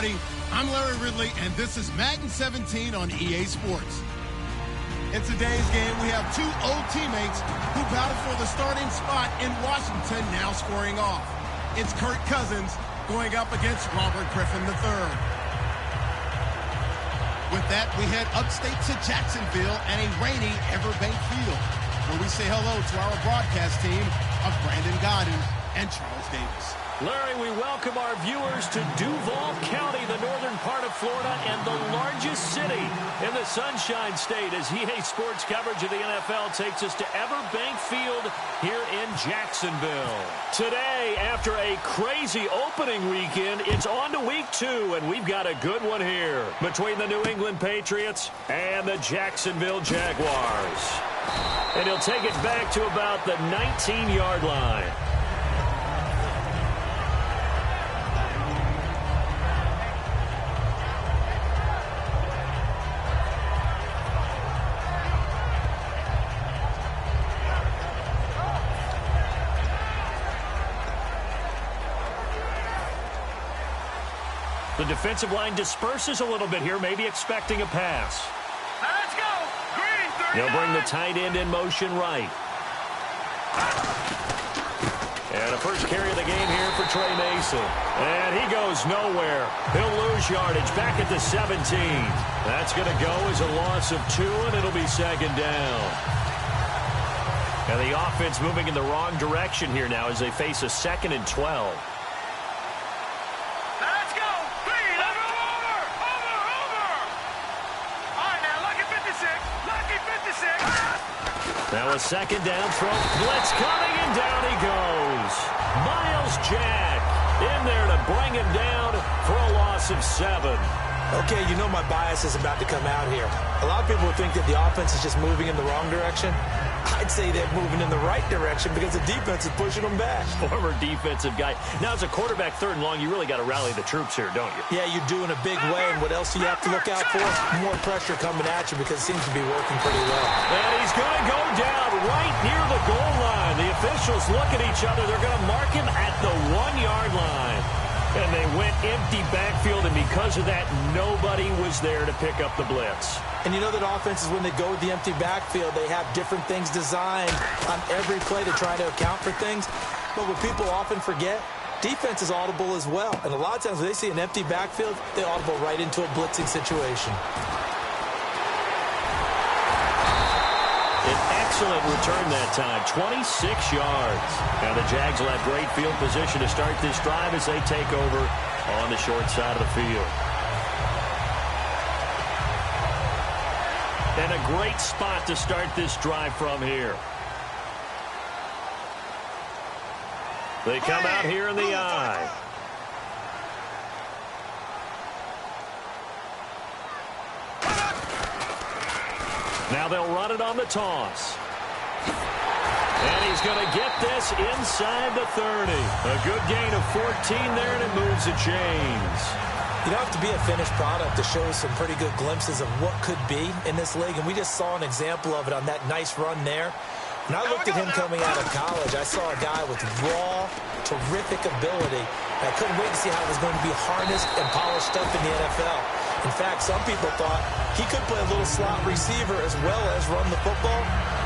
everybody. I'm Larry Ridley, and this is Madden 17 on EA Sports. In today's game, we have two old teammates who battled for the starting spot in Washington, now squaring off. It's Kirk Cousins going up against Robert Griffin III. With that, we head upstate to Jacksonville and a rainy Everbank Field, where we say hello to our broadcast team of Brandon Godden and Charles Davis. Larry, we welcome our viewers to Duval County, the northern part of Florida, and the largest city in the Sunshine State, as EA Sports coverage of the NFL takes us to Everbank Field here in Jacksonville. Today, after a crazy opening weekend, it's on to week 2, and we've got a good one here between the New England Patriots and the Jacksonville Jaguars. And he'll take it back to about the 19-yard line. The defensive line disperses a little bit here, maybe expecting a pass. Let's go! Green, 39. They'll bring the tight end in motion right. And the first carry of the game here for Trey Mason. And he goes nowhere. He'll lose yardage back at the 17. That's going to go as a loss of 2, and it'll be second down. And the offense moving in the wrong direction here now as they face a 2nd and 12. Now a second down throw. Blitz coming, and down he goes. Miles Jack in there to bring him down for a loss of 7. Okay, you know my bias is about to come out here. A lot of people think that the offense is just moving in the wrong direction. I'd say they're moving in the right direction because the defense is pushing them back. Former defensive guy. Now, as a quarterback, 3rd and long, you really got to rally the troops here, don't you? Yeah, you do in a big way. And what else do you have to look out for? More pressure coming at you because it seems to be working pretty well. And he's going to go down right near the goal line. The officials look at each other. They're going to mark him at the 1-yard line. And they went empty backfield, and because of that, nobody was there to pick up the blitz. And you know that offenses, when they go with the empty backfield, they have different things designed on every play to try to account for things. But what people often forget, defense is audible as well. And a lot of times when they see an empty backfield, they audible right into a blitzing situation. An excellent return that time, 26 yards. Now the Jags will have great field position to start this drive as they take over on the short side of the field. And a great spot to start this drive from here. They come out here in the eye. Now they'll run it on the toss. And he's going to get this inside the 30. A good gain of 14 there, and it moves the chains. You don't have to be a finished product to show some pretty good glimpses of what could be in this league, and we just saw an example of it on that nice run there. When I looked at him coming out of college, I saw a guy with raw, terrific ability. And I couldn't wait to see how it was going to be harnessed and polished up in the NFL. In fact, some people thought he could play a little slot receiver as well as run the football.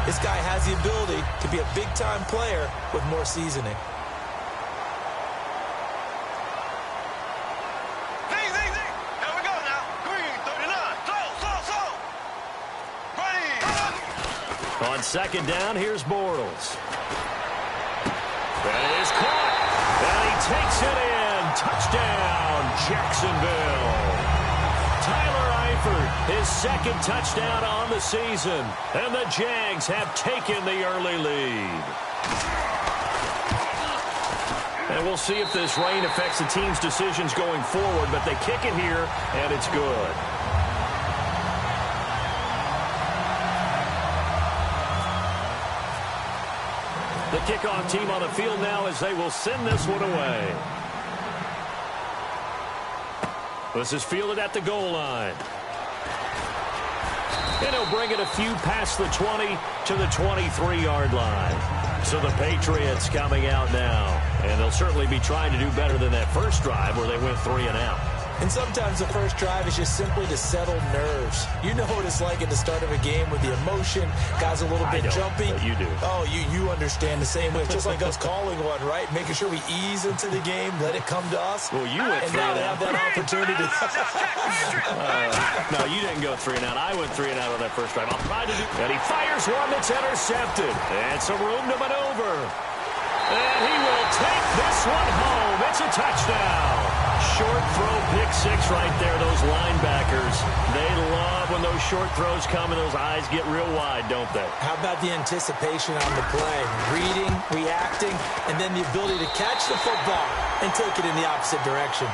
This guy has the ability to be a big-time player with more seasoning. On second down, here's Bortles. That is caught. And he takes it in. Touchdown, Jacksonville. Tyler Eifert, his 2nd touchdown on the season. And the Jags have taken the early lead. And we'll see if this rain affects the team's decisions going forward, but they kick it here, and it's good. The kickoff team on the field now as they will send this one away. This is fielded at the goal line. And he'll bring it a few past the 20 to the 23-yard line. So the Patriots coming out now. And they'll certainly be trying to do better than that first drive where they went 3 and out. And sometimes the first drive is just simply to settle nerves. You know what it's like at the start of a game with the emotion, guys a little bit jumpy. But you do. Oh, you understand the same way. It's just like us calling one, right? Making sure we ease into the game, let it come to us. Well, you went 3 and out. And now they have that opportunity. No, you didn't go 3 and out. I went 3 and out on that first drive. I'll try to do. And he fires one that's intercepted. And some room to maneuver. And he will take this one home. It's a touchdown. Short throw, pick six right there. Those linebackers, they love when those short throws come and those eyes get real wide, don't they? How about the anticipation on the play? Reading, reacting, and then the ability to catch the football and take it in the opposite direction.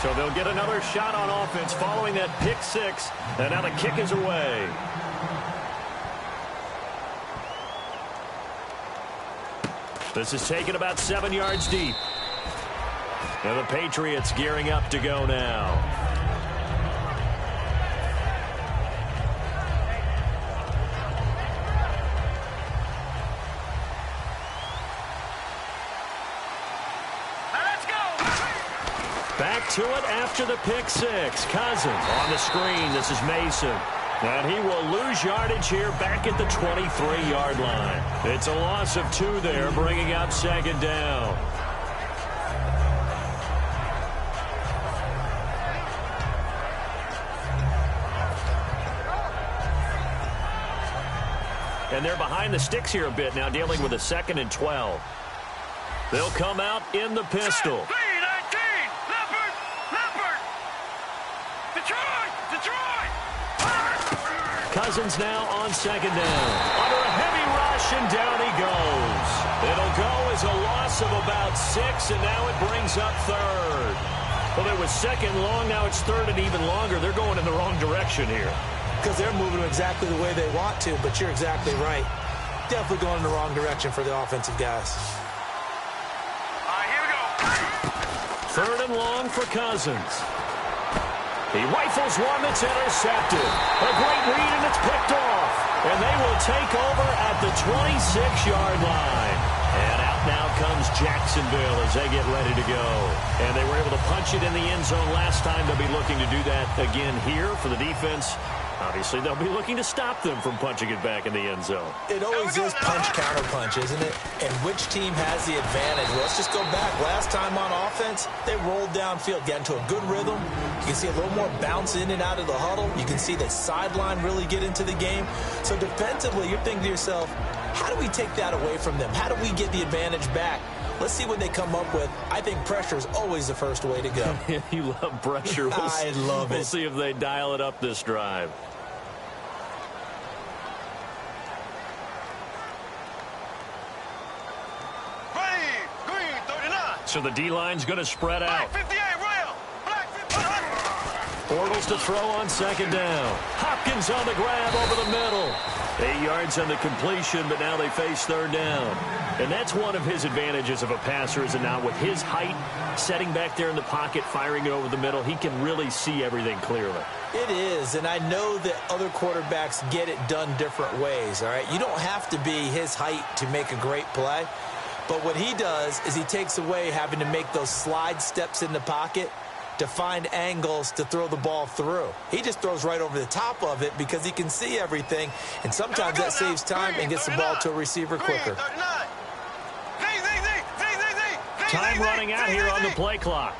So they'll get another shot on offense following that pick six. And now the kick is away. This is taken about 7 yards deep. And the Patriots gearing up to go now. Let's go. Back to it after the pick six. Cousins on the screen. This is Mason. And he will lose yardage here back at the 23-yard line. It's a loss of 2 there, bringing up second down. And they're behind the sticks here a bit now, dealing with a 2nd and 12. They'll come out in the pistol. 3-19. Leopard. Detroit. Cousins now on second down. Under a heavy rush, and down he goes. It'll go as a loss of about 6, and now it brings up third. Well, it was second long, now it's third and even longer. They're going in the wrong direction here. Because they're moving exactly the way they want to, but you're exactly right. Definitely going in the wrong direction for the offensive guys. All right, here we go. Third and long for Cousins. He rifles one that's intercepted. A great read, and it's picked off. And they will take over at the 26-yard line. And out now comes Jacksonville as they get ready to go. And they were able to punch it in the end zone last time. They'll be looking to do that again here for the defense. Obviously, they'll be looking to stop them from punching it back in the end zone. It always is punch-counter-punch, isn't it? And which team has the advantage? Well, let's just go back. Last time on offense, they rolled downfield, got into a good rhythm. You can see a little more bounce in and out of the huddle. You can see the sideline really get into the game. So defensively, you're thinking to yourself, how do we take that away from them? How do we get the advantage back? Let's see what they come up with. I think pressure is always the first way to go. You love pressure. I love it. We'll see if they dial it up this drive. So the D-line's going to spread out. Black 58, Royal. Black 58. Bortles to throw on second down. Hopkins on the grab over the middle. 8 yards on the completion, but now they face third down. And that's one of his advantages of a passer, is it not? With his height, setting back there in the pocket, firing it over the middle, he can really see everything clearly. It is, and I know that other quarterbacks get it done different ways, all right? You don't have to be his height to make a great play. But what he does is he takes away having to make those slide steps in the pocket to find angles to throw the ball through. He just throws right over the top of it because he can see everything, and sometimes that saves time and gets the ball to a receiver quicker. Time running out here on the play clock.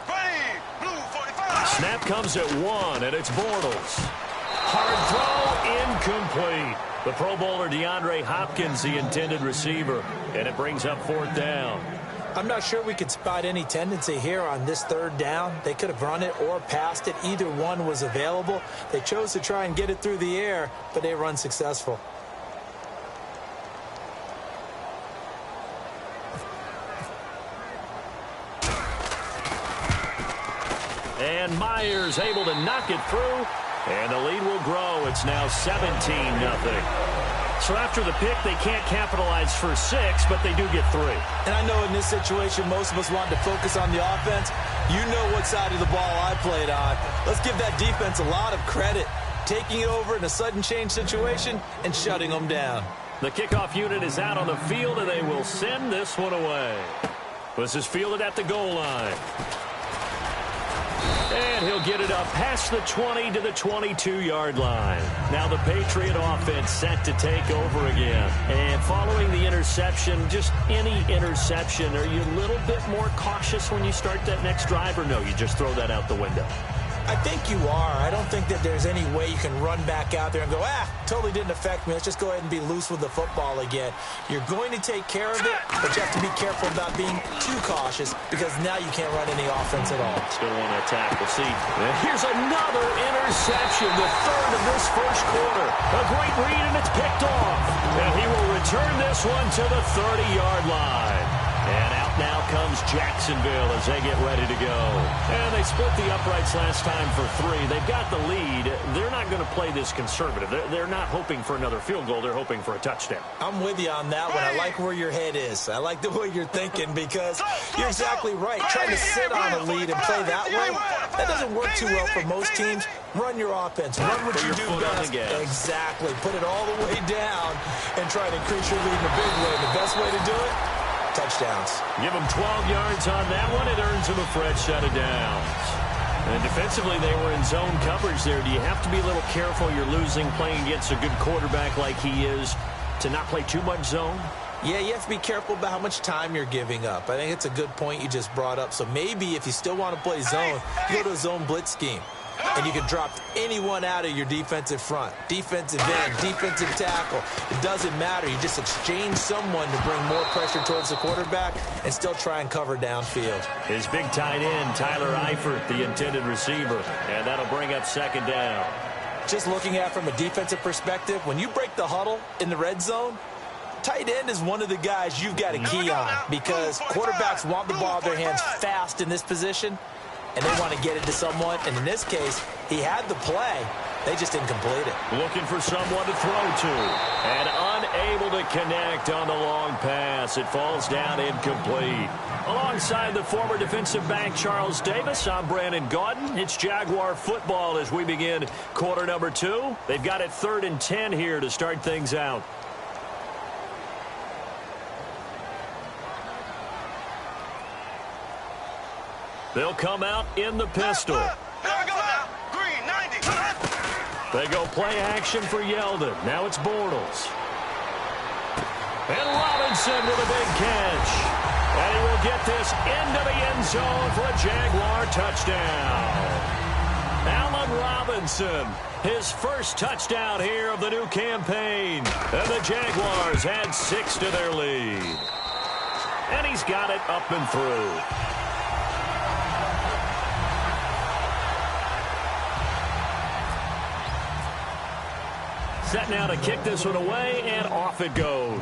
Snap comes at 1, and it's Bortles. Hard throw, incomplete. The Pro Bowler DeAndre Hopkins, the intended receiver, and it brings up fourth down. I'm not sure we could spot any tendency here on this third down. They could have run it or passed it. Either one was available. They chose to try and get it through the air, but they were unsuccessful. And Myers able to knock it through. And the lead will grow. It's now 17-0. So after the pick, they can't capitalize for 6, but they do get 3. And I know in this situation, most of us want to focus on the offense. You know what side of the ball I played on. Let's give that defense a lot of credit. Taking it over in a sudden change situation and shutting them down. The kickoff unit is out on the field, and they will send this one away. This is fielded at the goal line. And he'll get it up past the 20 to the 22-yard line. Now the Patriot offense set to take over again. And following the interception, just any interception, are you a little bit more cautious when you start that next drive, or no, you just throw that out the window? I think you are. I don't think that there's any way you can run back out there and go, totally didn't affect me. Let's just go ahead and be loose with the football again. You're going to take care of it, but you have to be careful about being too cautious because now you can't run any offense at all. Still on that tackle. See, here's another interception, the third of this first quarter. A great read, and it's picked off. And he will return this one to the 30-yard line. And out now comes Jacksonville as they get ready to go. And they split the uprights last time for 3. They've got the lead. They're not going to play this conservative. They're not hoping for another field goal. They're hoping for a touchdown. I'm with you on that one. I like where your head is. I like the way you're thinking because you're exactly right. Trying to sit on a lead and play that way, that doesn't work too well for most teams. Run your offense. Run what you do best. Exactly. Put it all the way down and try to increase your lead in a big way. The best way to do it, touchdowns. Give them 12 yards on that one. It earns them a fresh set of downs. And defensively, they were in zone coverage there. Do you have to be a little careful? You're losing playing against a good quarterback like he is to not play too much zone? Yeah, you have to be careful about how much time you're giving up. I think it's a good point you just brought up. So maybe if you still want to play zone, you go to a zone blitz scheme. And you can drop anyone out of your defensive front. Defensive end, defensive tackle. It doesn't matter. You just exchange someone to bring more pressure towards the quarterback and still try and cover downfield. His big tight end, Tyler Eifert, the intended receiver. And that'll bring up second down. Just looking at it from a defensive perspective, when you break the huddle in the red zone, tight end is one of the guys you've got to key on because quarterbacks want the ball in their hands fast in this position. And they want to get it to someone. And in this case, he had the play. They just didn't complete it. Looking for someone to throw to. And unable to connect on the long pass. It falls down incomplete. Alongside the former defensive back Charles Davis, I'm Brandon Gaudin. It's Jaguar football as we begin quarter number 2. They've got it 3rd and 10 here to start things out. They'll come out in the pistol. Green, 90. They go play action for Yeldon. Now it's Bortles. And Robinson with a big catch. And he will get this into the end zone for a Jaguar touchdown. Allen Robinson, his first touchdown here of the new campaign. And the Jaguars add 6 to their lead. And he's got it up and through. Set now to kick this one away, and off it goes.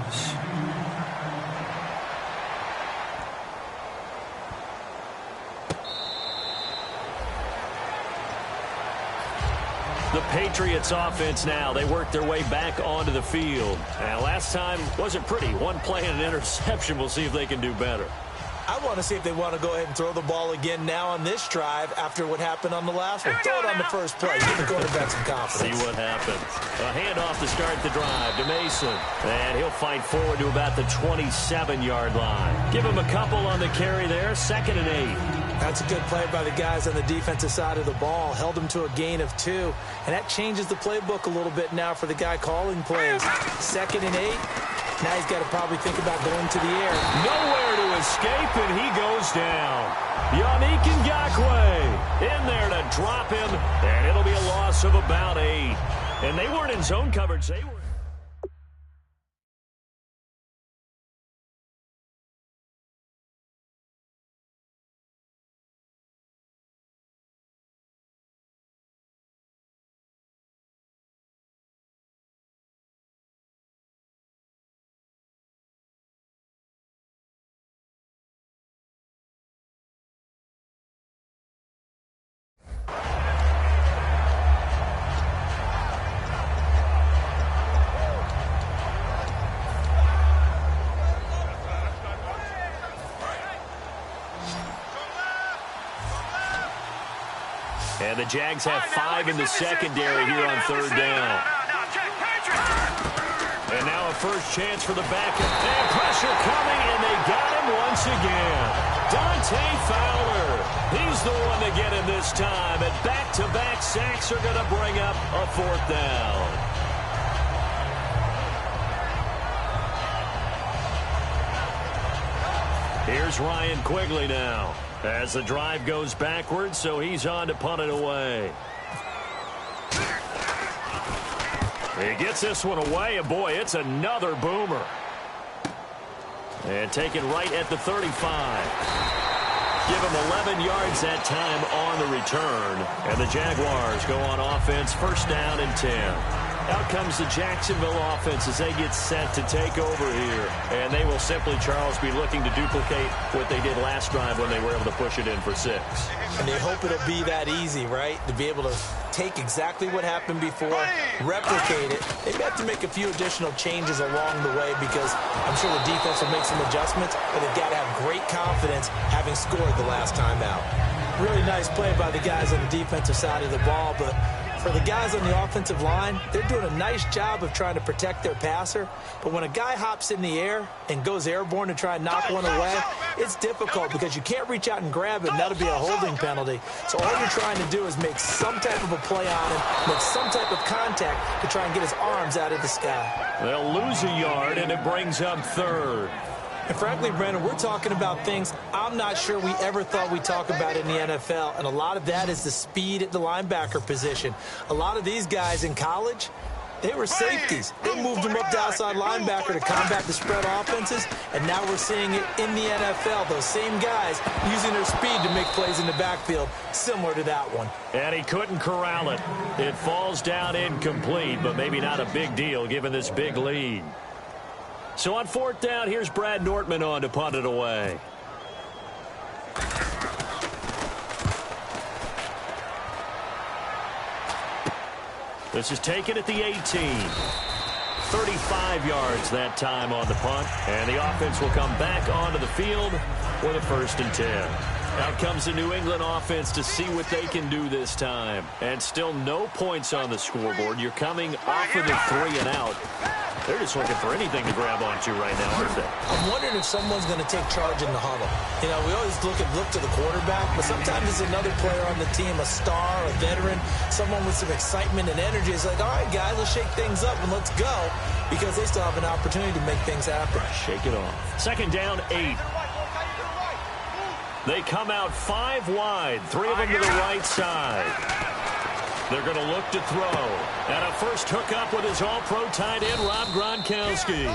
The Patriots offense now. They work their way back onto the field. And last time wasn't pretty. One play and an interception. We'll see if they can do better. I want to see if they want to go ahead and throw the ball again now on this drive after what happened on the last one. Throw it on the first play. Give the quarterback some confidence. See what happens. A handoff to start the drive to Mason. And he'll fight forward to about the 27-yard line. Give him a couple on the carry there. 2nd and 8. That's a good play by the guys on the defensive side of the ball. Held him to a gain of 2. And that changes the playbook a little bit now for the guy calling plays. 2nd and 8. Now he's got to probably think about going to the air. Nowhere to escape, and he goes down. Yannick Ngakoue in there to drop him, and it'll be a loss of about 8. And they weren't in zone coverage. They were. And the Jags have 5 in the secondary here on 3rd down. And now a first chance for the backup. And pressure coming, and they got him once again. Dante Fowler. He's the one to get him this time. And back-to-back sacks are going to bring up a fourth down. Here's Ryan Quigley now as the drive goes backwards, so he's on to punt it away. He gets this one away, and boy, it's another boomer. And taken right at the 35. Give him 11 yards that time on the return. And the Jaguars go on offense, first down and 10. Out comes the Jacksonville offense as they get set to take over here. And they will simply, Charles, be looking to duplicate what they did last drive when they were able to push it in for 6. And they hope it'll be that easy, right? To be able to take exactly what happened before, replicate it. They have to make a few additional changes along the way because I'm sure the defense will make some adjustments, but they've got to have great confidence having scored the last time out. Really nice play by the guys on the defensive side of the ball, but for the guys on the offensive line, they're doing a nice job of trying to protect their passer. But when a guy hops in the air and goes airborne to try and knock one away, it's difficult because you can't reach out and grab it, and that'll be a holding penalty. So all you're trying to do is make some type of a play on him, make some type of contact to try and get his arms out of the sky. They'll lose a yard, and it brings up third. And frankly, Brandon, we're talking about things I'm not sure we ever thought we'd talk about in the NFL. And a lot of that is the speed at the linebacker position. A lot of these guys in college, they were safeties. They moved them up to outside linebacker to combat the spread offenses. And now we're seeing it in the NFL. Those same guys using their speed to make plays in the backfield, similar to that one. And he couldn't corral it. It falls down incomplete, but maybe not a big deal given this big lead. So on fourth down, here's Brad Nortman on to punt it away. This is taken at the 18. 35 yards that time on the punt. And the offense will come back onto the field with a first and 10. Out comes the New England offense to see what they can do this time. And still no points on the scoreboard. You're coming off of the 3 and out. They're just looking for anything to grab onto right now, aren't they? I'm wondering if someone's going to take charge in the huddle. You know, we always look to the quarterback, but sometimes it's another player on the team, a star, a veteran, someone with some excitement and energy. It's like, all right, guys, let's shake things up and let's go, because they still have an opportunity to make things happen. Shake it off. Second down, 8. They come out 5 wide, 3 of them to the right side. They're going to look to throw. And a first hookup with his all-pro tight end, Rob Gronkowski.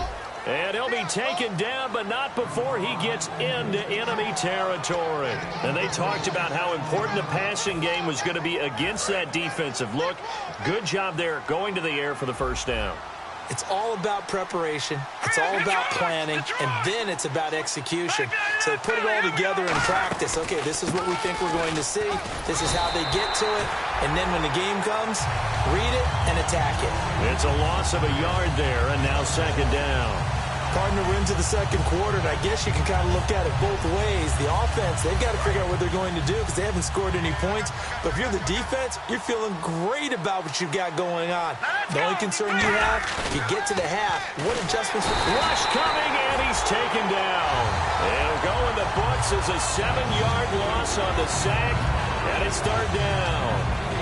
And he'll be taken down, but not before he gets into enemy territory. And they talked about how important the passing game was going to be against that defensive look. Good job there going to the air for the first down. It's all about preparation. It's all about planning. And then it's about execution. So they put it all together in practice. Okay, this is what we think we're going to see. This is how they get to it. And then when the game comes, read it and attack it. It's a loss of a yard there, and now second down. Cardinal we're into the second quarter, and I guess you can kind of look at it both ways. The offense, they've got to figure out what they're going to do because they haven't scored any points. But if you're the defense, you're feeling great about what you've got going on. The only concern you have, if you get to the half, what adjustments? Rush coming, and he's taken down. It'll go in the books as a 7-yard loss on the sack, and it's third down.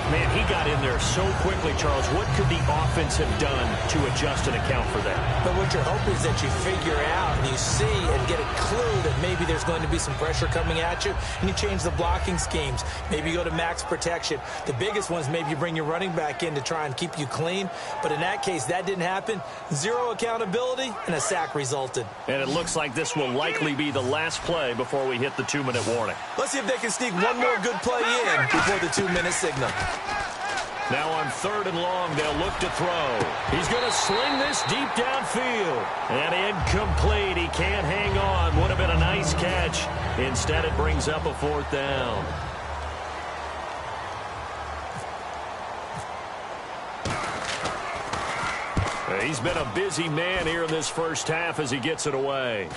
Man, he got in there so quickly, Charles. What could the offense have done to adjust and account for that? But what you're hoping is that you figure out and you see and get a clue that maybe there's going to be some pressure coming at you, and you change the blocking schemes. Maybe you go to max protection. The biggest one is maybe you bring your running back in to try and keep you clean. But in that case, that didn't happen. 0 accountability, and a sack resulted. And it looks like this will likely be the last play before we hit the 2-minute warning. Let's see if they can sneak one more good play in before the 2-minute signal. Now on third and long, they'll look to throw. He's going to sling this deep downfield. And incomplete. He can't hang on. Would have been a nice catch. Instead, it brings up a fourth down. He's been a busy man here in this first half as he gets it away.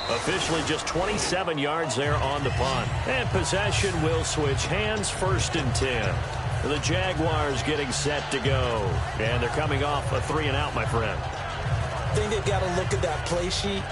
Officially just 27 yards there on the punt. And possession will switch hands, first and 10. The Jaguars getting set to go. And they're coming off a 3-and-out, my friend. I think they've got to look at that play sheet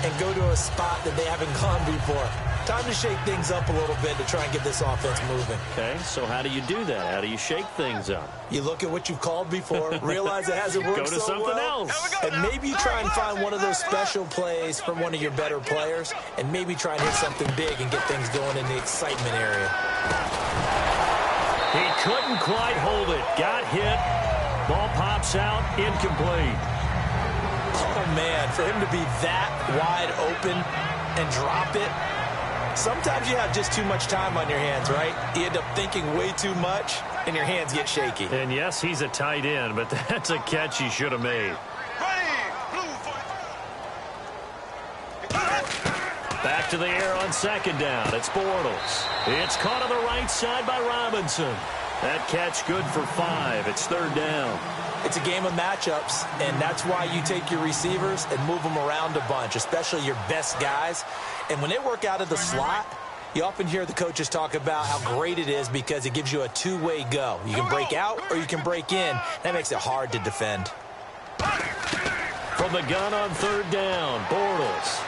and go to a spot that they haven't gone before. Time to shake things up a little bit to try and get this offense moving. Okay, so how do you do that? How do you shake things up? You look at what you've called before, realize it hasn't worked so so something well, else. and maybe you try and find one of those special plays from one of your better players, and maybe try and hit something big and get things going in the excitement area. He couldn't quite hold it. Got hit. Ball pops out. Incomplete. Oh, man, for him to be that wide open and drop it, sometimes you have just too much time on your hands, right? You end up thinking way too much, and your hands get shaky. And, yes, he's a tight end, but that's a catch he should have made. Back to the air on second down. It's Bortles. It's caught on the right side by Robinson. That catch good for 5. It's third down. It's a game of matchups, and that's why you take your receivers and move them around a bunch, especially your best guys. And when they work out of the slot, you often hear the coaches talk about how great it is because it gives you a two-way go. You can break out or you can break in. That makes it hard to defend. From the gun on third down, Bortles.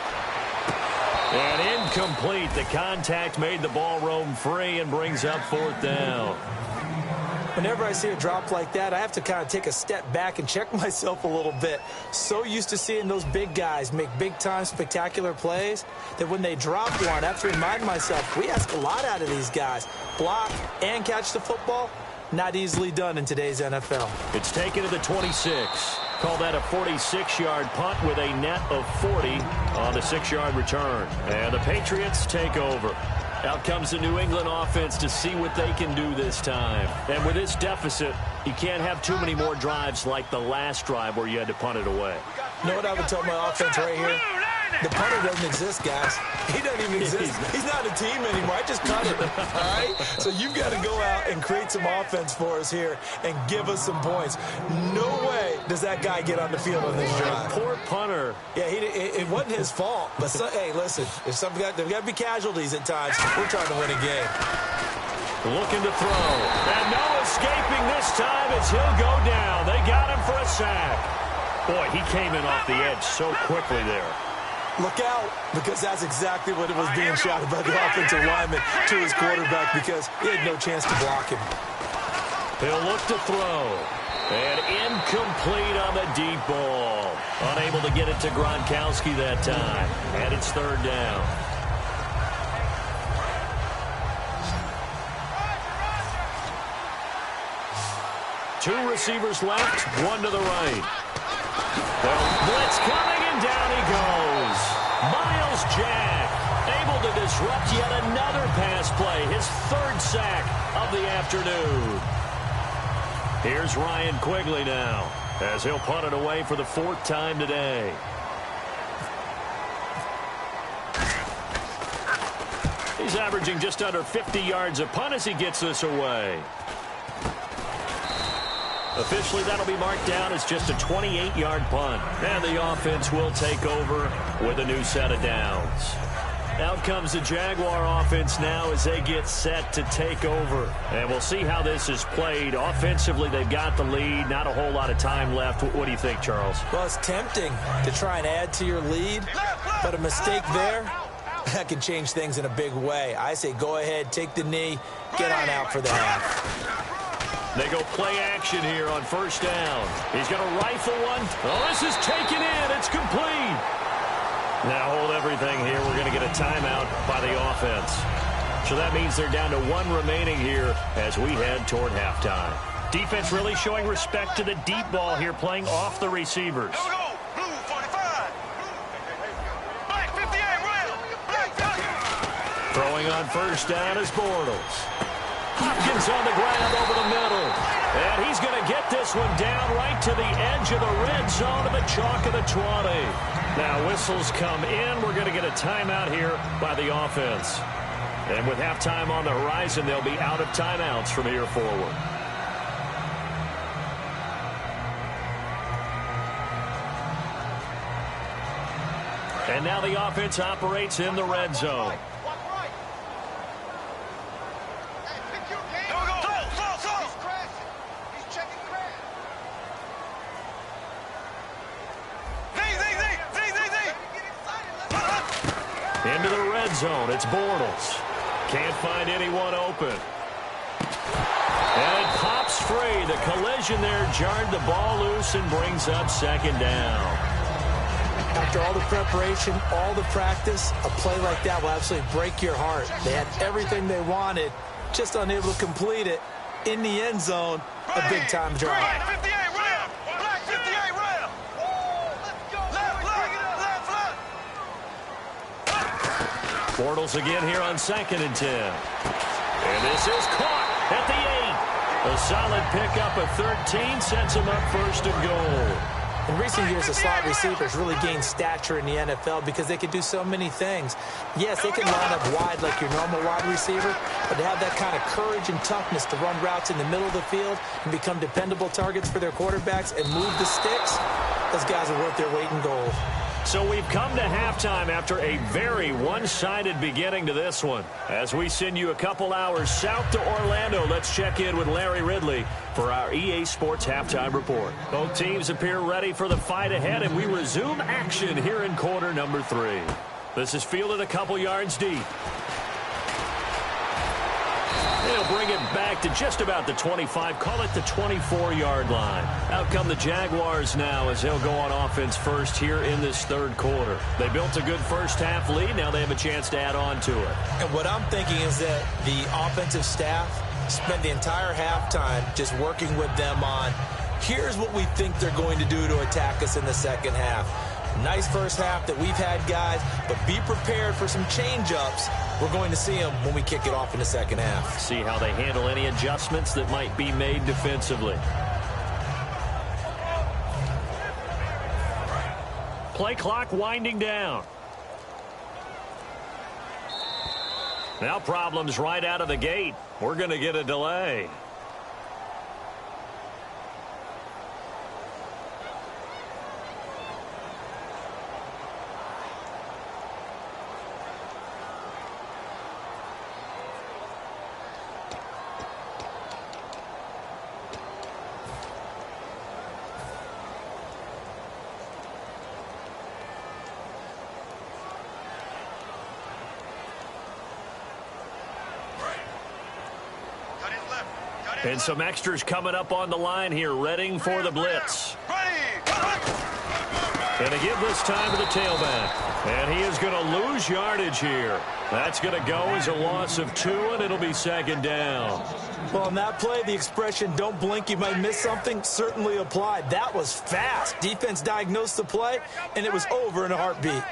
And incomplete. The contact made the ball roam free and brings up fourth down. Whenever I see a drop like that, I have to kind of take a step back and check myself a little bit. So used to seeing those big guys make big-time spectacular plays that when they drop one, I have to remind myself, we ask a lot out of these guys. Block and catch the football, not easily done in today's NFL. It's taken to the 26. Call that a 46-yard punt with a net of 40 on the 6-yard return. And the Patriots take over. Out comes the New England offense to see what they can do this time. And with this deficit, you can't have too many more drives like the last drive where you had to punt it away. You know what I would tell my offense right here? The punter doesn't exist, guys. He doesn't even exist. He's not a team anymore. I just cut it, all right? So you've got to go out and create some offense for us here and give us some points. No way does that guy get on the field on this drive. Poor punter. Yeah, it wasn't his fault. But, hey, listen, there's got to be casualties at times. We're trying to win a game. Looking to throw. And no escaping this time as he'll go down. They got him for a sack. Boy, he came in off the edge so quickly there. Look out, because that's exactly what it was being shouted by the offensive lineman to his quarterback because he had no chance to block him. He'll look to throw. And incomplete on the deep ball. Unable to get it to Gronkowski that time. And it's third down. Two receivers left, one to the right. Well, blitz coming, and down he goes. Myles Jack able to disrupt yet another pass play, his third sack of the afternoon. Here's Ryan Quigley now as he'll punt it away for the 4th time today. He's averaging just under 50 yards a punt as he gets this away. Officially, that'll be marked down as just a 28-yard punt. And the offense will take over with a new set of downs. Out comes the Jaguar offense now as they get set to take over. And we'll see how this is played. Offensively, they've got the lead. Not a whole lot of time left. What do you think, Charles? Well, it's tempting to try and add to your lead, but a mistake there, that can change things in a big way. I say go ahead, take the knee, get on out for the half. They go play action here on first down. He's going to rifle one. Oh, this is taken in. It's complete. Now hold everything here. We're going to get a timeout by the offense. So that means they're down to 1 remaining here as we head toward halftime. Defense really showing respect to the deep ball here, playing off the receivers. Here we go. Blue 45. Black 58. Red. Black 50. Throwing on first down is Bortles. Hopkins on the grab over the middle. And he's going to get this one down right to the edge of the red zone of the chalk of the 20. Now whistles come in. We're going to get a timeout here by the offense. And with halftime on the horizon, they'll be out of timeouts from here forward. And now the offense operates in the red zone. red zone. It's Bortles. Can't find anyone open. And it pops free. The collision there jarred the ball loose and brings up second down. After all the preparation, all the practice, a play like that will absolutely break your heart. They had everything they wanted, just unable to complete it. In the end zone, a big-time drive. Black 58 rail. Black 58 rail. Left. Bortles again here on 2nd and 10. And this is caught at the 8. A solid pickup of 13 sets him up 1st and goal. In recent years, the slot receivers really gained stature in the NFL because they can do so many things. Yes, they can line up wide like your normal wide receiver, but to have that kind of courage and toughness to run routes in the middle of the field and become dependable targets for their quarterbacks and move the sticks, those guys are worth their weight in gold. So we've come to halftime after a very one-sided beginning to this one. As we send you a couple hours south to Orlando, let's check in with Larry Ridley for our EA Sports Halftime Report. Both teams appear ready for the fight ahead, and we resume action here in quarter number 3. This is fielded a couple yards deep. They'll bring it back to just about the 25, call it the 24-yard line. Out come the Jaguars now as they'll go on offense first here in this 3rd quarter. They built a good first-half lead. Now they have a chance to add on to it. And what I'm thinking is that the offensive staff spent the entire halftime just working with them on, here's what we think they're going to do to attack us in the second half. Nice first half that we've had, guys, but be prepared for some change-ups. We're going to see them when we kick it off in the second half. See how they handle any adjustments that might be made defensively. Play clock winding down. Now problems right out of the gate. We're going to get a delay. And some extras coming up on the line here, readying for the blitz. And to give this time to the tailback. And he is going to lose yardage here. That's going to go as a loss of 2, and it'll be 2nd down. Well, on that play, the expression, don't blink, you might miss something, certainly applied. That was fast. Defense diagnosed the play, and it was over in a heartbeat.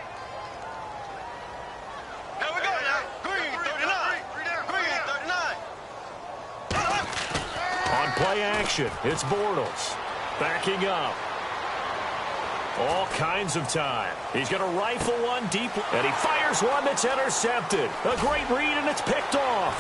Play action. It's Bortles. Backing up. All kinds of time. He's going to rifle one deep, and he fires one that's intercepted. A great read, and it's picked off.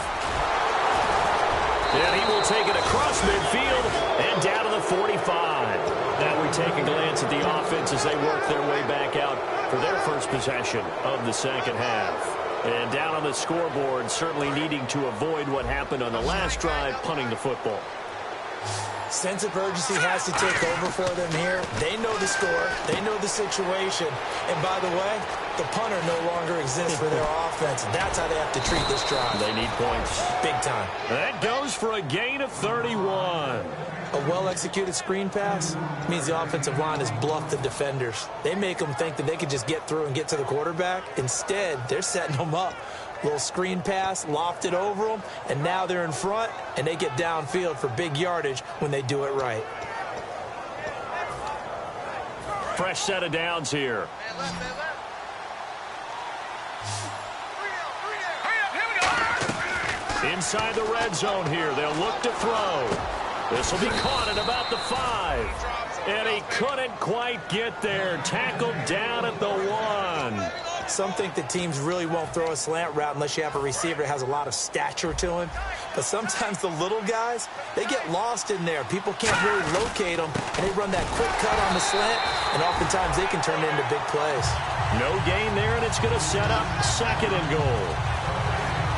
And he will take it across midfield and down to the 45. Now we take a glance at the offense as they work their way back out for their first possession of the second half. And down on the scoreboard, certainly needing to avoid what happened on the last drive, punting the football. Sense of urgency has to take over for them here. They know the score. They know the situation. And by the way, the punter no longer exists for their offense. That's how they have to treat this drive. They need points. Big time. That goes for a gain of 31. A well-executed screen pass means the offensive line has bluffed the defenders. They make them think that they can just get through and get to the quarterback. Instead, they're setting them up. Little screen pass, lofted over them, and now they're in front, and they get downfield for big yardage when they do it right. Fresh set of downs here. Inside the red zone here. They'll look to throw. This will be caught at about the 5. And he couldn't quite get there. Tackled down at the 1. Some think that teams really won't throw a slant route unless you have a receiver that has a lot of stature to him. But sometimes the little guys, they get lost in there. People can't really locate them, and they run that quick cut on the slant, and oftentimes they can turn it into big plays. No gain there, and it's going to set up 2nd and goal.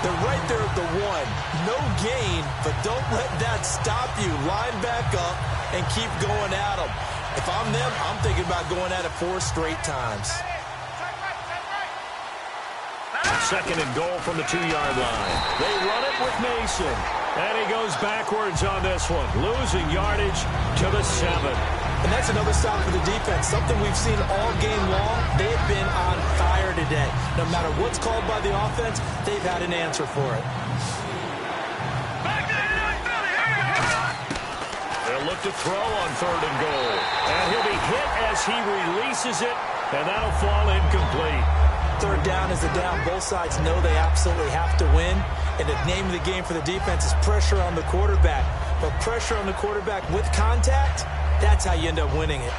They're right there at the 1. No gain, but don't let that stop you. Line back up and keep going at them. If I'm them, I'm thinking about going at it 4 straight times. 2nd and goal from the 2-yard line. They run it with Mason. And he goes backwards on this one, losing yardage to the 7. And that's another stop for the defense, something we've seen all game long. They've been on fire today. No matter what's called by the offense, they've had an answer for it. They'll look to throw on 3rd and goal. And he'll be hit as he releases it, and that'll fall incomplete. 3rd down is the down. Both sides know they absolutely have to win. And the name of the game for the defense is pressure on the quarterback. But pressure on the quarterback with contact, that's how you end up winning it.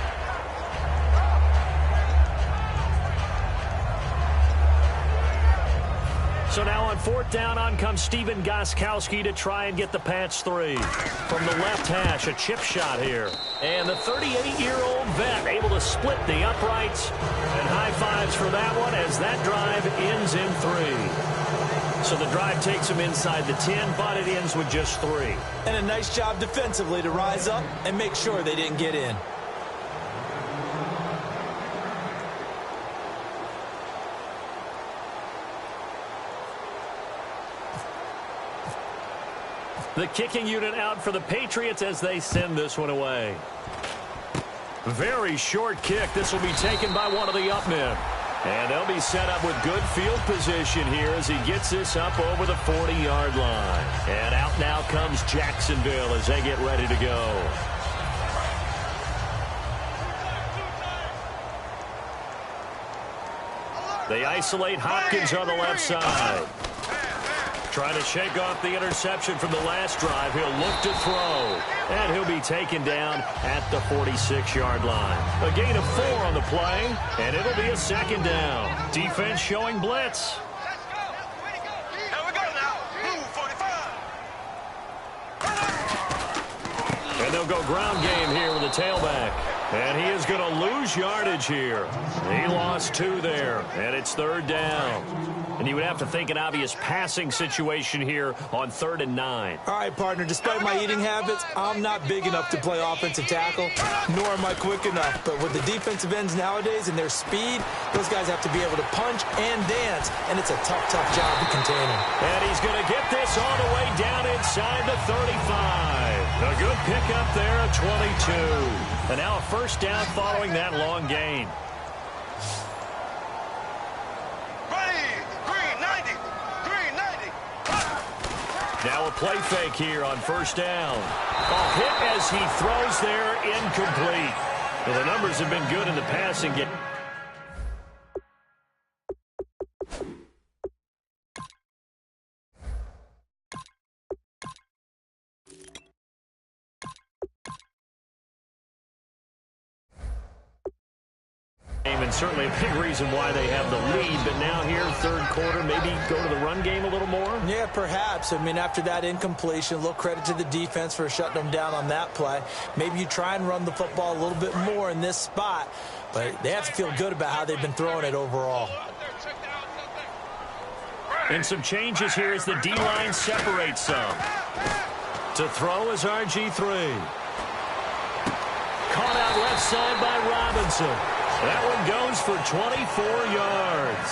So now on 4th down, on comes Stephen Gostkowski to try and get the Pats 3. From the left hash, a chip shot here. And the 38-year-old vet able to split the uprights. And high fives for that one as that drive ends in 3. So the drive takes them inside the 10, but it ends with just 3. And a nice job defensively to rise up and make sure they didn't get in. The kicking unit out for the Patriots as they send this one away. Very short kick. This will be taken by one of the up men. And they'll be set up with good field position here as he gets this up over the 40-yard line. And out now comes Jacksonville as they get ready to go. They isolate Hopkins on the left side. Trying to shake off the interception from the last drive. He'll look to throw. And he'll be taken down at the 46-yard line. A gain of 4 on the play, and it'll be a 2nd down. Defense showing blitz. Let's go. Here we go now. Move 45. And they'll go ground game here with the tailback. And he is going to lose yardage here. He lost 2 there, and it's 3rd down. And you would have to think an obvious passing situation here on 3rd and 9. All right, partner, despite my eating habits, I'm not big enough to play offensive tackle, nor am I quick enough. But with the defensive ends nowadays and their speed, those guys have to be able to punch and dance, and it's a tough, tough job to contain them. And he's going to get this all the way down inside the 35. A good pickup there at 22. And now a 1st down following that long gain. Now a play fake here on 1st down. A hit as he throws there, incomplete. Well, the numbers have been good in the passing game. And certainly a big reason why they have the lead. But now here, 3rd quarter, maybe go to the run game a little more? Yeah, perhaps. I mean, after that incompletion, a little credit to the defense for shutting them down on that play. Maybe you try and run the football a little bit more in this spot. But they have to feel good about how they've been throwing it overall. And some changes here as the D-line separates some. To throw is RG3. Caught out left side by Robinson. That one goes for 24 yards.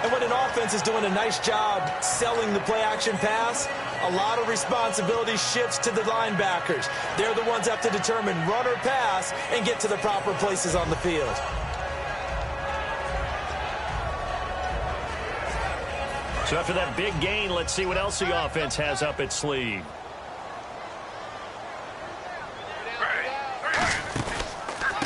And when an offense is doing a nice job selling the play-action pass, a lot of responsibility shifts to the linebackers. They're the ones that have to determine run or pass and get to the proper places on the field. So after that big gain, let's see what else the offense has up its sleeve.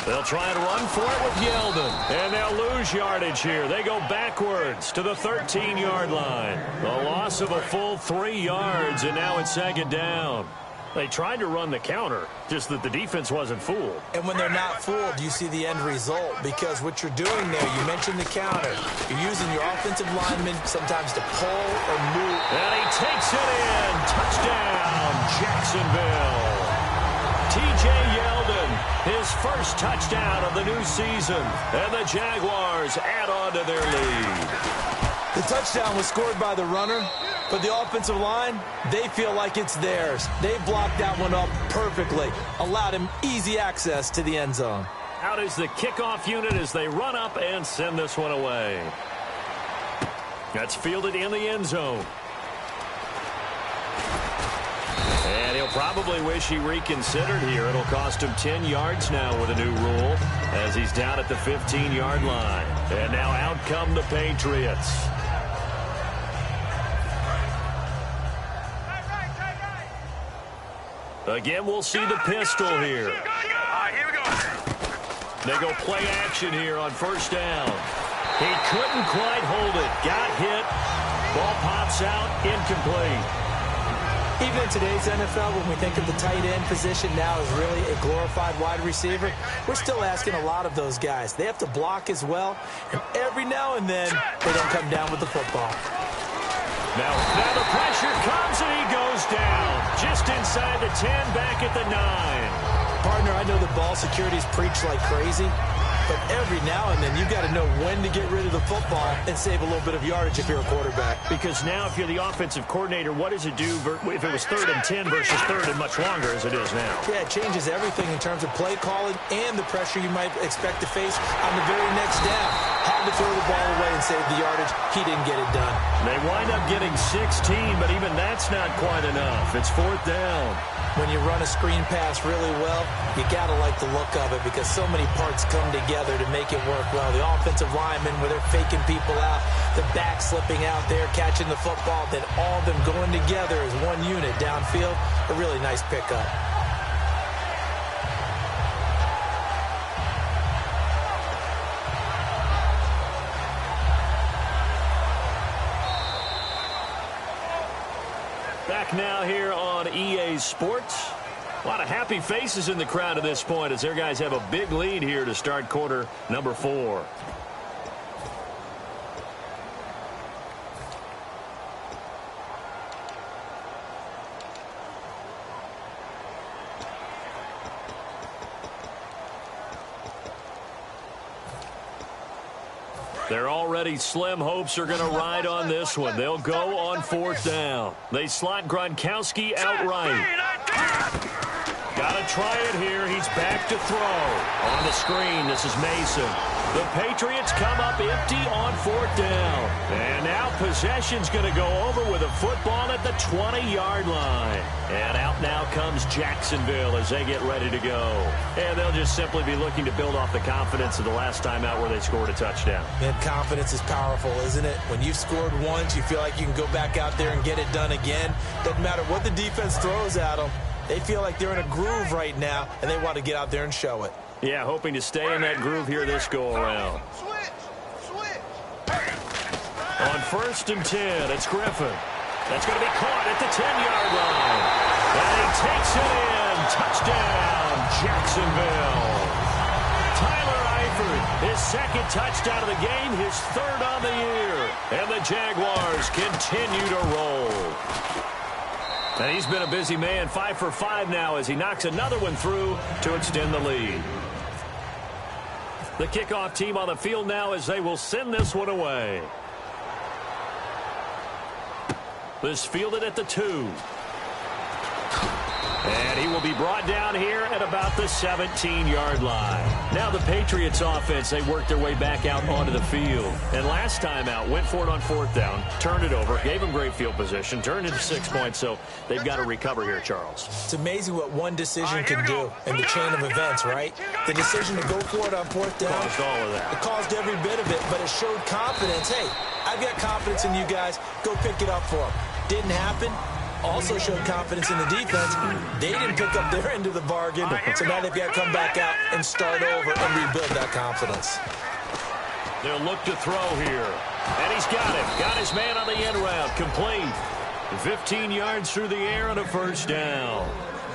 They'll try and run for it with Yeldon. And they'll lose yardage here. They go backwards to the 13-yard line. A loss of a full 3 yards, and now it's 2nd down. They tried to run the counter, just that the defense wasn't fooled. And when they're not fooled, you see the end result. Because what you're doing there, you mentioned the counter. You're using your offensive linemen sometimes to pull or move. And he takes it in. Touchdown, Jacksonville. T.J. Yeldon, his first touchdown of the new season. And the Jaguars add on to their lead. The touchdown was scored by the runner, but the offensive line, they feel like it's theirs. They blocked that one up perfectly, allowed him easy access to the end zone. Out is the kickoff unit as they run up and send this one away. That's fielded in the end zone. And he'll probably wish he reconsidered here. It'll cost him 10 yards now with a new rule as he's down at the 15-yard line. And now out come the Patriots. Again, we'll see the pistol here. All right, here we go. They go play action here on first down. He couldn't quite hold it. Got hit. Ball pops out. Incomplete. Even in today's NFL, when we think of the tight end position now as really a glorified wide receiver, we're still asking a lot of those guys. They have to block as well, and every now and then they don't come down with the football. Now the pressure comes, and he goes down. Just inside the 10, back at the 9. Partner, I know the ball security's preached like crazy, but every now and then you've got to know when to get rid of the football and save a little bit of yardage if you're a quarterback. Because now if you're the offensive coordinator, what does it do if it was 3rd and 10 versus 3rd and much longer as it is now? Yeah, it changes everything in terms of play calling and the pressure you might expect to face on the very next down. Had to throw the ball away and save the yardage. He didn't get it done. They wind up getting 16, but even that's not quite enough. It's 4th down. When you run a screen pass really well, you got to like the look of it because so many parts come together to make it work well. The offensive linemen, where they're faking people out, the back slipping out there, catching the football, then all of them going together as one unit downfield. A really nice pickup. Back now here on EA Sports. A lot of happy faces in the crowd at this point as their guys have a big lead here to start quarter number 4. They're already slim hopes are going to ride on this one. They'll go on 4th down. They slot Gronkowski outright. Got to try it here. He's back to throw. On the screen, this is Mason. The Patriots come up empty on 4th down. And now possession's going to go over with a football at the 20-yard line. And out now comes Jacksonville as they get ready to go. And they'll just simply be looking to build off the confidence of the last time out where they scored a touchdown. And confidence is powerful, isn't it? When you've scored once, you feel like you can go back out there and get it done again. Doesn't matter what the defense throws at them. They feel like they're in a groove right now, and they want to get out there and show it. Yeah, hoping to stay in that groove here this go-around. On 1st and 10, it's Griffin. That's going to be caught at the 10-yard line. And he takes it in. Touchdown, Jacksonville. Tyler Eifert, his 2nd touchdown of the game, his 3rd on the year. And the Jaguars continue to roll. And he's been a busy man, 5 for 5 now as he knocks another one through to extend the lead. The kickoff team on the field now as they will send this one away. This fielded at the 2. And he will be brought down here at about the 17-yard line. Now the Patriots offense, they worked their way back out onto the field. And last time out, went for it on 4th down, turned it over, gave them great field position, turned it to 6 points, so they've got to recover here, Charles. It's amazing what one decision can do in the chain of events, right? The decision to go for it on 4th down. Caused all of that. It caused every bit of it, but it showed confidence. Hey, I've got confidence in you guys. Go pick it up for them. Didn't happen. Also showed confidence in the defense. They didn't pick up their end of the bargain, so now they've got to come back out and start over and rebuild that confidence. They'll look to throw here. And he's got it. Got his man on the end route. Complete. 15 yards through the air on a 1st down.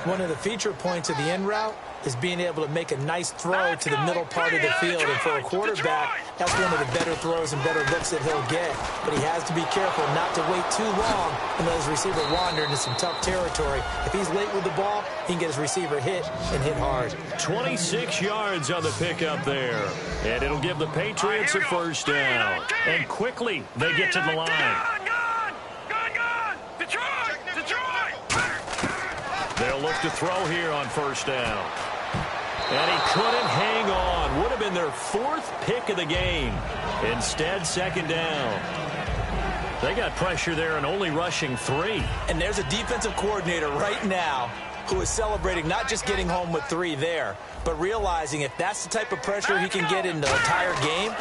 One of the feature points of the end route is being able to make a nice throw to the middle part of the field. And for a quarterback, that's one of the better throws and better looks that he'll get. But he has to be careful not to wait too long and let his receiver wander into some tough territory. If he's late with the ball, he can get his receiver hit and hit hard. 26 yards on the pickup there. And it'll give the Patriots a 1st down. And quickly, they get to the line. They'll look to throw here on 1st down. And he couldn't hang on. Would have been their 4th pick of the game. Instead, 2nd down. They got pressure there and only rushing 3. And there's a defensive coordinator right now who is celebrating not just getting home with 3 there, but realizing if that's the type of pressure he can get in the entire game,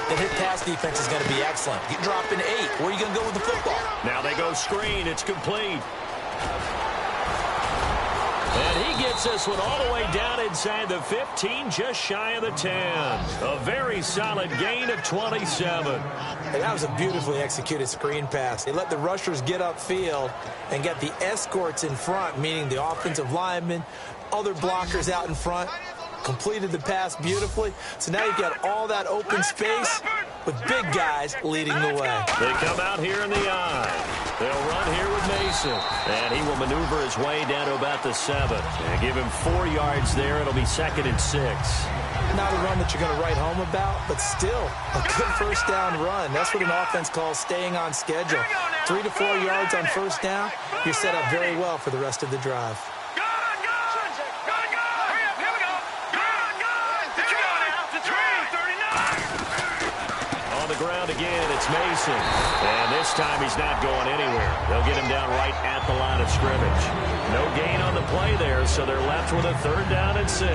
then his pass defense is going to be excellent. You drop in 8. Where are you going to go with the football? Now they go screen. It's complete. And he gets this one all the way down inside the 15, just shy of the 10. A very solid gain of 27. And that was a beautifully executed screen pass. They let the rushers get upfield and get the escorts in front, meaning the offensive linemen, other blockers out in front, completed the pass beautifully. So now you've got all that open space with big guys leading the way. They come out here in the eye. They'll run here with Mason. And he will maneuver his way down to about the 7. And give him 4 yards there. It'll be 2nd and 6. Not a run that you're going to write home about, but still a good first down run. That's what an offense calls staying on schedule. 3 to 4 yards on first down, you're set up very well for the rest of the drive. On the ground again, it's Mason. And this time he's not going anywhere. They'll get him down right at the line of scrimmage. No gain on the play there, so they're left with a 3rd down and 6.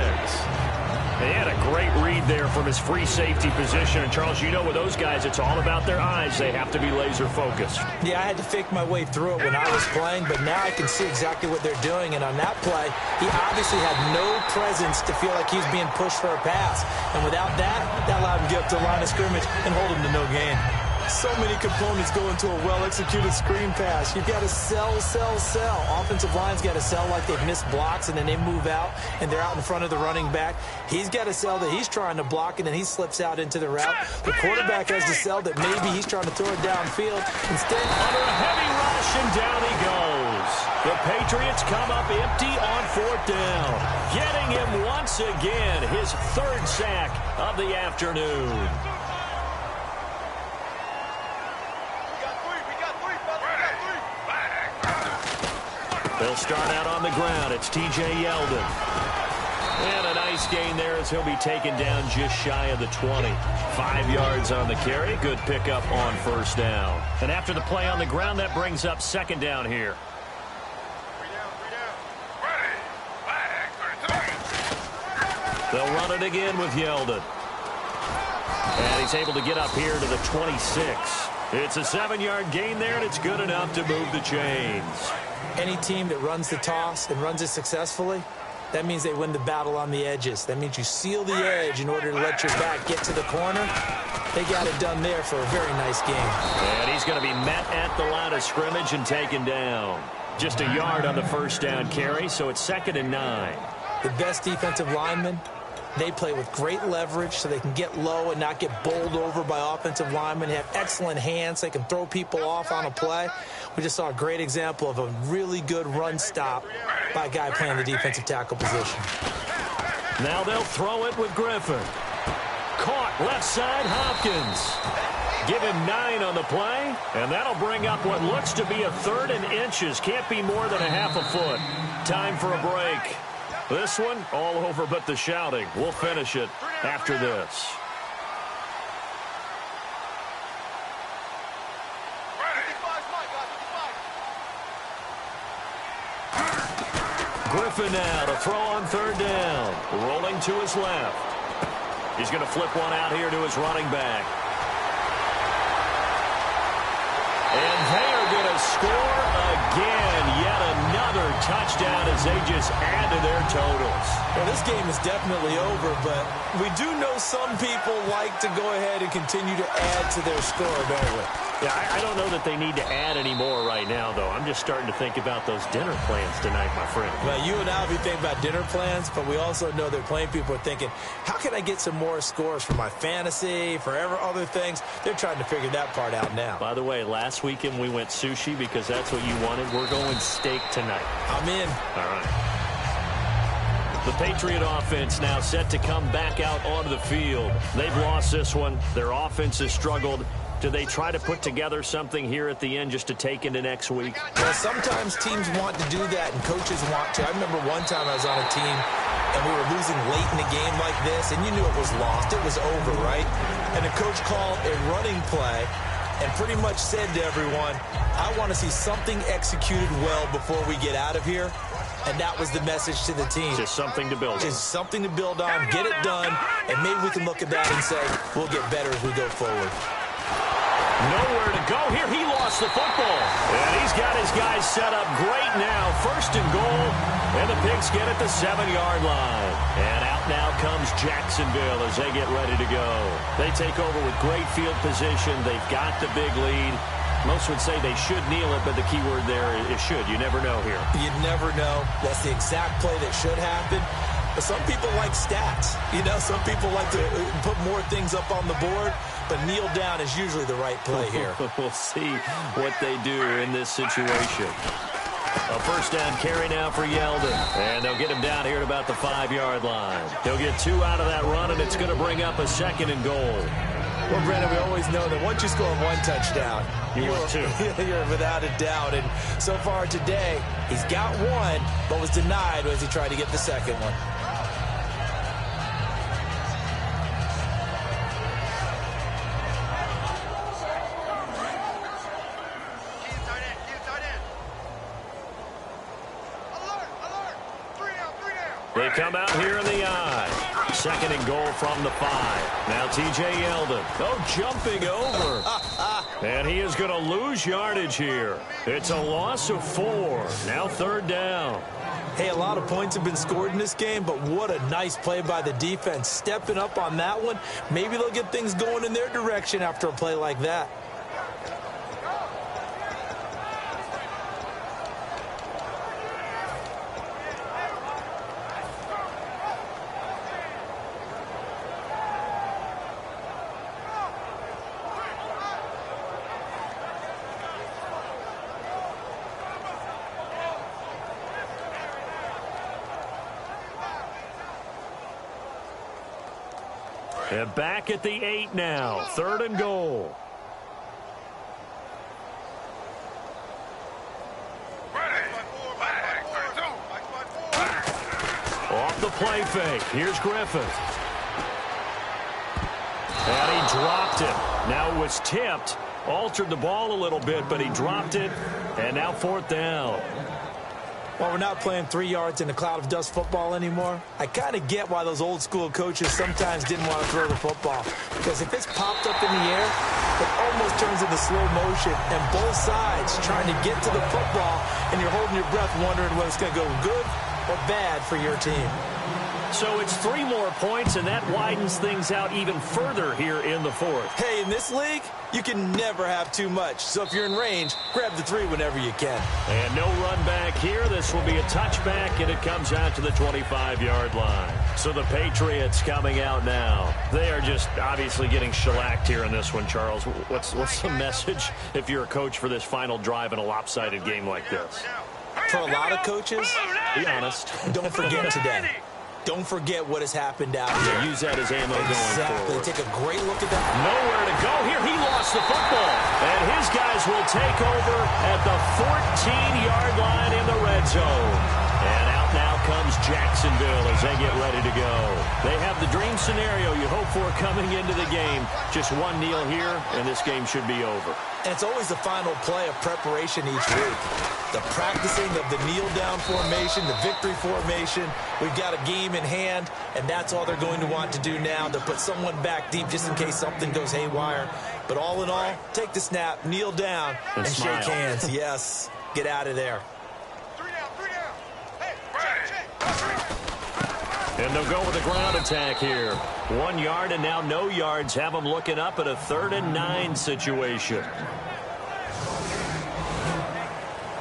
They had a great read there from his free safety position. And, Charles, you know with those guys, it's all about their eyes. They have to be laser-focused. Yeah, I had to fake my way through it when I was playing, but now I can see exactly what they're doing. And on that play, he obviously had no presence to feel like he's being pushed for a pass. And without that, that allowed him to get up to the line of scrimmage and hold him to no gain. So many components go into a well-executed screen pass. You've got to sell. Offensive line's got to sell like they've missed blocks, and then they move out, and they're out in front of the running back. He's got to sell that he's trying to block, and then he slips out into the route. The quarterback has to sell that maybe he's trying to throw it downfield. Instead, under a heavy rush, and down he goes. The Patriots come up empty on 4th down. Getting him once again, his 3rd sack of the afternoon. They'll start out on the ground. It's T.J. Yeldon. And a nice gain there as he'll be taken down just shy of the 20. 5 yards on the carry. Good pickup on 1st down. And after the play on the ground, that brings up 2nd down here. They'll run it again with Yeldon. And he's able to get up here to the 26. It's a 7-yard gain there, and it's good enough to move the chains. Any team that runs the toss and runs it successfully, that means they win the battle on the edges. That means you seal the edge in order to let your back get to the corner. They got it done there for a very nice game. And he's going to be met at the line of scrimmage and taken down. Just a yard on the 1st down carry, so it's 2nd and 9. The best defensive linemen, they play with great leverage so they can get low and not get bowled over by offensive linemen. They have excellent hands. They can throw people off on a play. We just saw a great example of a really good run stop by a guy playing the defensive tackle position. Now they'll throw it with Griffin. Caught left side, Hopkins. Give him 9 on the play, and that'll bring up what looks to be a 3rd and inches. Can't be more than a half a foot. Time for a break. This one, all over but the shouting. We'll finish it after this. Griffin now to throw on 3rd down. Rolling to his left. He's going to flip one out here to his running back. And they are going to score again. Yet another touchdown as they just add to their totals. Well, this game is definitely over, but we do know some people like to go ahead and continue to add to their score, don't we? Yeah, I don't know that they need to add any more right now, though. I'm just starting to think about those dinner plans tonight, my friend. Well, you and I will be thinking about dinner plans, but we also know that playing people are thinking, how can I get some more scores for my fantasy, for other things? They're trying to figure that part out now. By the way, last weekend we went sushi because that's what you wanted. We're going steak tonight. I'm in. All right. The Patriot offense now set to come back out onto the field. They've lost this one. Their offense has struggled. Do they try to put together something here at the end just to take into next week? Well, sometimes teams want to do that and coaches want to. I remember one time I was on a team and we were losing late in a game like this, and you knew it was lost. It was over, right? And the coach called a running play and pretty much said to everyone, I want to see something executed well before we get out of here. And that was the message to the team. Just something to build on. Just something to build on, get it done, and maybe we can look at that and say, we'll get better as we go forward. Nowhere to go here. He lost the football. And he's got his guys set up great now. 1st and goal. And the Pigs get at the 7-yard line. And out now comes Jacksonville as they get ready to go. They take over with great field position. They've got the big lead. Most would say they should kneel it, but the key word there is should. You never know here. You never know. That's the exact play that should happen. But some people like stats. You know, some people like to put more things up on the board, but kneel down is usually the right play here. We'll see what they do in this situation. A 1st down carry now for Yeldon. And they'll get him down here at about the 5-yard line. He'll get 2 out of that run, and it's going to bring up a 2nd and goal. Well, Brandon, we always know that once you score 1 touchdown, you want 2. You're without a doubt. And so far today, he's got 1, but was denied as he tried to get the 2nd one. They come out here in the eye. 2nd and goal from the 5. Now T.J. Yeldon. Oh, jumping over. And he is going to lose yardage here. It's a loss of 4. Now 3rd down. Hey, a lot of points have been scored in this game, but what a nice play by the defense. Stepping up on that one. Maybe they'll get things going in their direction after a play like that. And back at the 8 now. 3rd and goal. Off the play fake. Here's Griffith. And he dropped it. Now it was tipped. Altered the ball a little bit, but he dropped it. And now 4th down. Well, we're not playing 3 yards in a cloud of dust football anymore. I kind of get why those old school coaches sometimes didn't want to throw the football. Because if it's popped up in the air, it almost turns into slow motion. And both sides trying to get to the football, and you're holding your breath wondering whether it's going to go good or bad for your team. So it's 3 more points, and that widens things out even further here in the 4th. Hey, in this league, you can never have too much. So if you're in range, grab the 3 whenever you can. And no run back here. This will be a touchback, and it comes out to the 25-yard line. So the Patriots coming out now. They are just obviously getting shellacked here in this one, Charles. What's the message if you're a coach for this final drive in a lopsided game like this? For a lot of coaches, be honest. Don't forget today. Don't forget what has happened out here. Use that as ammo going forward. Take a great look at that. Nowhere to go here. He lost the football. And his guys will take over at the 14-yard line in the red zone. And out now comes Jacksonville as they get ready to go. They have the dream scenario you hope for coming into the game. Just 1 kneel here, and this game should be over. And it's always the final play of preparation each week. The practicing of the kneel-down formation, the victory formation. We've got a game in hand, and that's all they're going to want to do now, to put someone back deep just in case something goes haywire. But all in all, take the snap, kneel down, and shake hands. Yes, get out of there. 3 down. Hey, check. And they'll go with a ground attack here. 1 yard and now no yards. Have them looking up at a 3rd and 9 situation.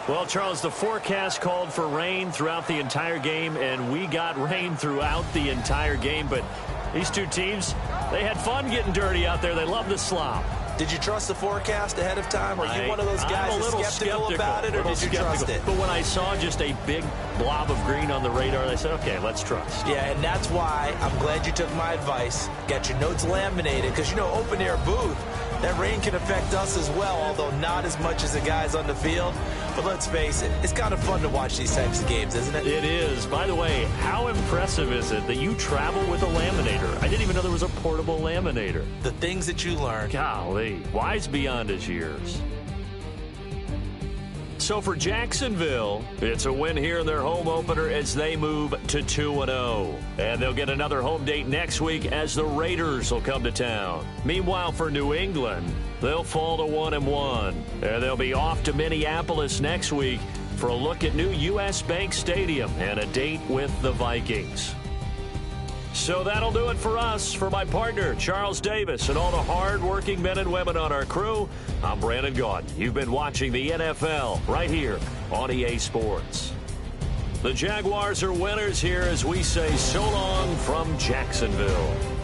Well, Charles, the forecast called for rain throughout the entire game, and we got rain throughout the entire game. But these two teams, they had fun getting dirty out there. They love the slop. Did you trust the forecast ahead of time? Are you one of those guys that's skeptical about it, or did you trust it? But when I saw just a big blob of green on the radar, I said, okay, let's trust. Yeah, and that's why I'm glad you took my advice. Got your notes laminated, because, you know, open-air booth, that rain can affect us as well, although not as much as the guys on the field. But let's face it, it's kind of fun to watch these types of games, isn't it? It is. By the way, how impressive is it that you travel with a laminator? I didn't even know there was a portable laminator. The things that you learn. Golly, wise beyond his years. So for Jacksonville, it's a win here in their home opener as they move to 2-0. And they'll get another home date next week as the Raiders will come to town. Meanwhile, for New England, they'll fall to 1-1. And they'll be off to Minneapolis next week for a look at new U.S. Bank Stadium and a date with the Vikings. So that'll do it for us. For my partner, Charles Davis, and all the hard-working men and women on our crew, I'm Brandon Gaudin. You've been watching the NFL right here on EA Sports. The Jaguars are winners here as we say so long from Jacksonville.